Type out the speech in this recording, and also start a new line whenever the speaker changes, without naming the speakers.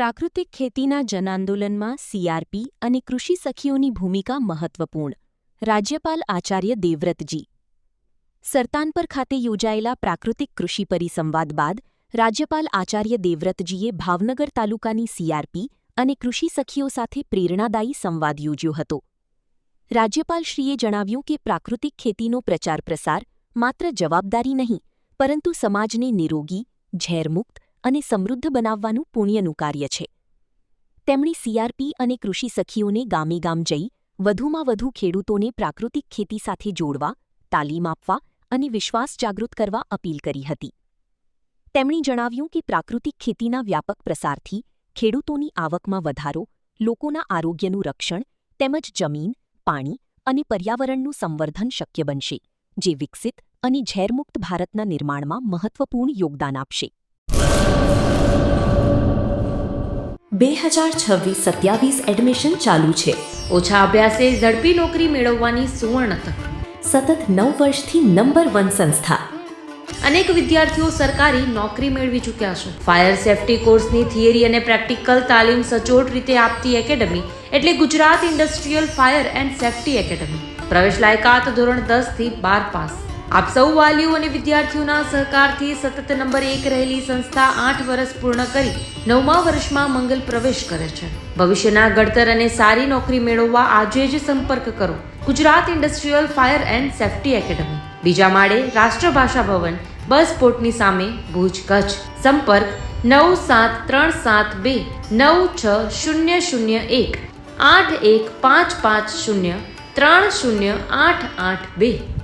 પ્રાકૃતિક ખેતીના જનાંદોલનમાં સીઆરપી અને કૃષિ સખીઓની ભૂમિકા મહત્વપૂર્ણ. રાજ્યપાલ આચાર્ય દેવવ્રતજી. સરતાનપર ખાતે યોજાયેલા પ્રાકૃતિક કૃષિ પરિસંવાદ બાદ રાજ્યપાલ આચાર્ય દેવવ્રતજીએ ભાવનગર તાલુકાની સીઆરપી અને કૃષિ સખીઓ સાથે પ્રેરણાદાયી સંવાદ યોજ્યો હતો. રાજ્યપાલશ્રીએ જણાવ્યું કે પ્રાકૃતિક ખેતીનો પ્રચાર પ્રસાર માત્ર જવાબદારી નહીં, પરંતુ સમાજને નિરોગી, ઝેરમુક્ત અને સમૃદ્ધ બનાવવાનું પુણ્યનું કાર્ય છે. તેમણે સીઆરપી અને કૃષિ સખીઓને ગામે ગામ જઈ વધુમાં વધુ ખેડૂતોને પ્રાકૃતિક ખેતી સાથે જોડવા, તાલીમ આપવા અને વિશ્વાસ જાગૃત કરવા અપીલ કરી હતી. તેમણે જણાવ્યું કે પ્રાકૃતિક ખેતીના વ્યાપક પ્રસારથી ખેડૂતોની આવકમાં વધારો, લોકોના આરોગ્યનું રક્ષણ તેમજ જમીન, પાણી અને પર્યાવરણનું સંવર્ધન શક્ય બનશે, જે વિકસિત અને ઝેરમુક્ત ભારતના નિર્માણમાં મહત્વપૂર્ણ યોગદાન આપશે.
2026-27 એડમિશન ચાલુ છે.
ઓછા અભ્યાસે ઝડપી નોકરી મેળવવાની સુવર્ણ તક.
સતત 9 વર્ષથી નંબર 1 સંસ્થા.
અનેક વિદ્યાર્થીઓ સરકારી નોકરી મેળવી ચૂક્યા છે. ફાયર સેફટી કોર્સની થિયરી અને પ્રેક્ટિકલ તાલીમ સચોટ રીતે આપતી એકેડમી એટલે Gujarat industrial fire and safety academy. પ્રવેશ લાયકાત ધોરણ 10 થી 12 પાસ. આપ સૌ વાલીઓ અને વિદ્યાર્થીઓના સહકારથી સતત નંબર 1 રહેલી સંસ્થા 8 વર્ષ પૂર્ણ કરી 9મા વર્ષમાં મંગલ પ્રવેશ કરે છે. ભવિષ્યના ઘડતર અને સારી નોકરી મેળવવા આજે જ સંપર્ક કરો. Gujarat industrial fire and safety academy, બીજા માળે રાષ્ટ્રભાષા ભવન, બસ પોર્ટની સામે, ભુજ, કચ્છ. સંપર્ક 9737296001 8155030882.